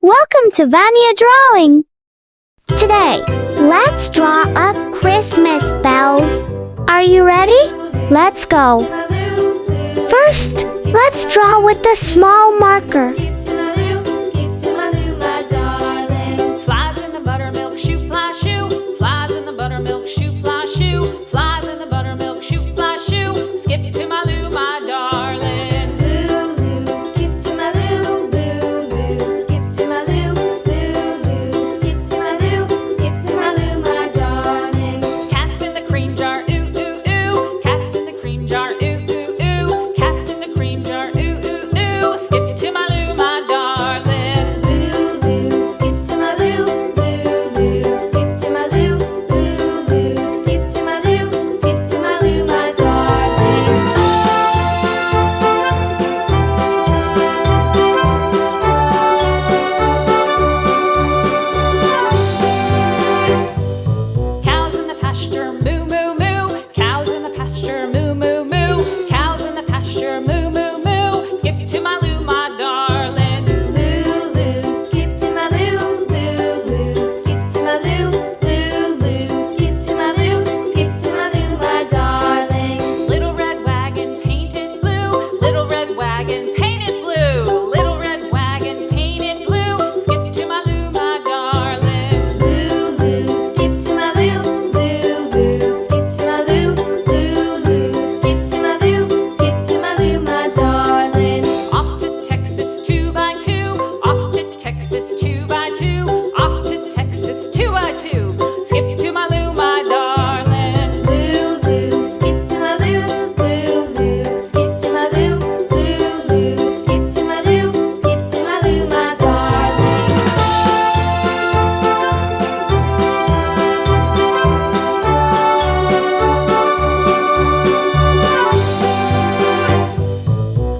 Welcome to Vania Drawing! Today, let's draw up Christmas bells. Are you ready? Let's go! First, let's draw with a small marker. Flies in the buttermilk shoe, fly shoe. Flies in the buttermilk shoe, fly shoe. Flies in the buttermilk shoe, fly shoe. Skip to my Lou, my darling. Lou, Lou, skip to my Lou. Lou, Lou, skip to my Lou. Lou, Lou, skip to my Lou. Skip to my Lou, my darling. Cats in the cream jar, ooh, ooh, ooh. Cats in the cream jar, ooh, ooh, ooh. Cats in the cream jar, ooh, ooh, ooh. Skip to my Lou, my darling. Lou, Lou, skip to my Lou. Lou, Lou, skip to my Lou. Lou, Lou, skip to my Lou. Skip to my Lou, my darling. Cows in the pasture, moo, moo, moo. Cows in the pasture, moo, moo, moo. Cows in the pasture, moo, moo, moo. Skip to my Lou, my darling. Lou, Lou, skip to my Lou. Lou, Lou, skip to my Lou. Lou, Lou, skip to my Lou. Skip to my Lou, my darling. Little red wagon painted blue. Little red wagon painted blue. Little red wagon painted blue. Skip to my Lou, my darling. Lou, Lou, skip to my Lou. Lou, Lou, skip to my Lou. Lou, Lou, skip to my Lou. Skip to my Lou, my darling. Off to Texas 2x2. Off to Texas 2x2. Off to Texas 2x2. Skip to my Lou, my darling. Lou, Lou, skip to my Lou. Lou, Lou, skip to my Lou. Lou, Lou, skip to my Lou. Skip to my Lou, my darling.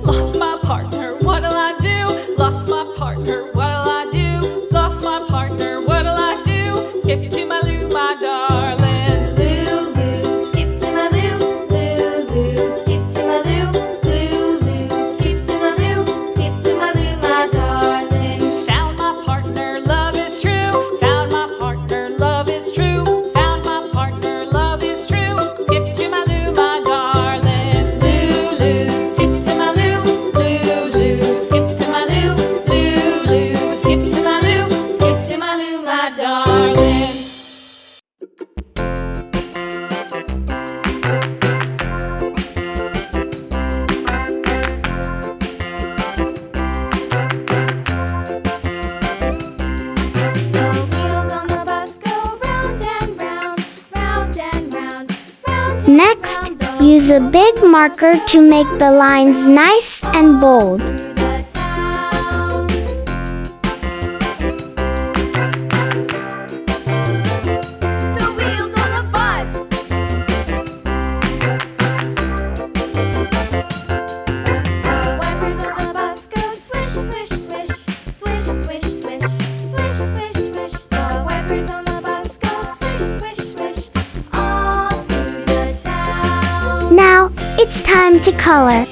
Lost my partner, what'll I do? Lost my partner, what'll I do? Lost my partner, what'll I do? Skip to my Lou, my darling. Lou, Lou, skip to my Lou. Lou, Lou, skip to my Lou. Lou, Lou, skip to my Lou. Skip to my Lou, my darling. Found my partner, love is true. Found my partner, love is true. Found my partner, love is true. Skip to my Lou, my darling. Lou, Lou, skip to my Lou. Lou, Lou, skip to my Lou. Lou, Lou, skip to my Lou. Skip to my Lou, my darling. The wheels on the bus go round and round, round and round, round. Next, use a big marker to make the lines nice and bold. Through the town. The wheels on the bus. The wipers on the bus go swish, swish, swish, swish, swish, swish, swish, swish, swish. The wipers on the bus go swish, swish, swish, all through the town. Now, it's time to color.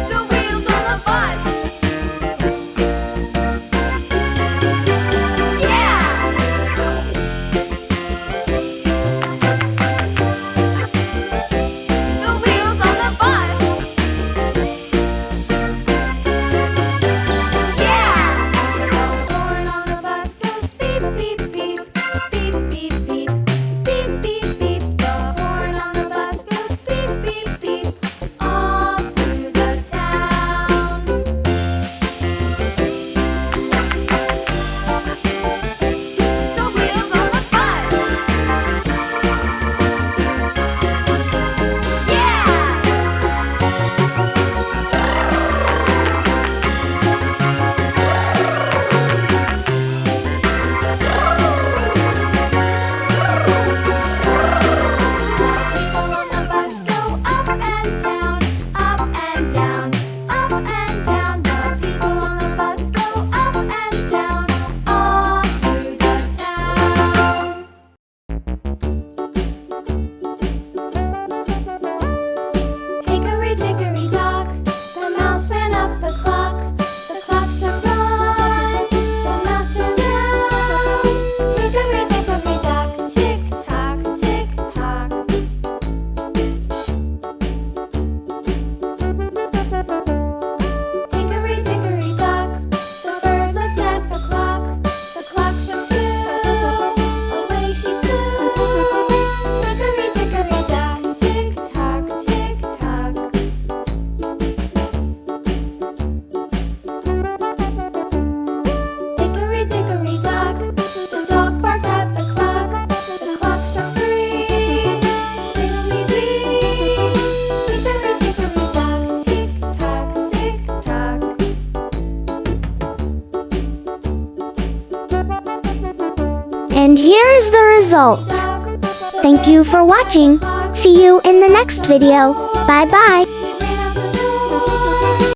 The wheels on the bus. Yeah! The wheels on the bus. Yeah! The horn on the bus goes beep, beep, beep, beep, beep, beep, beep, beep, beep. The horn on the bus goes And here's the result. Thank you for watching. See you in the next video. Bye bye.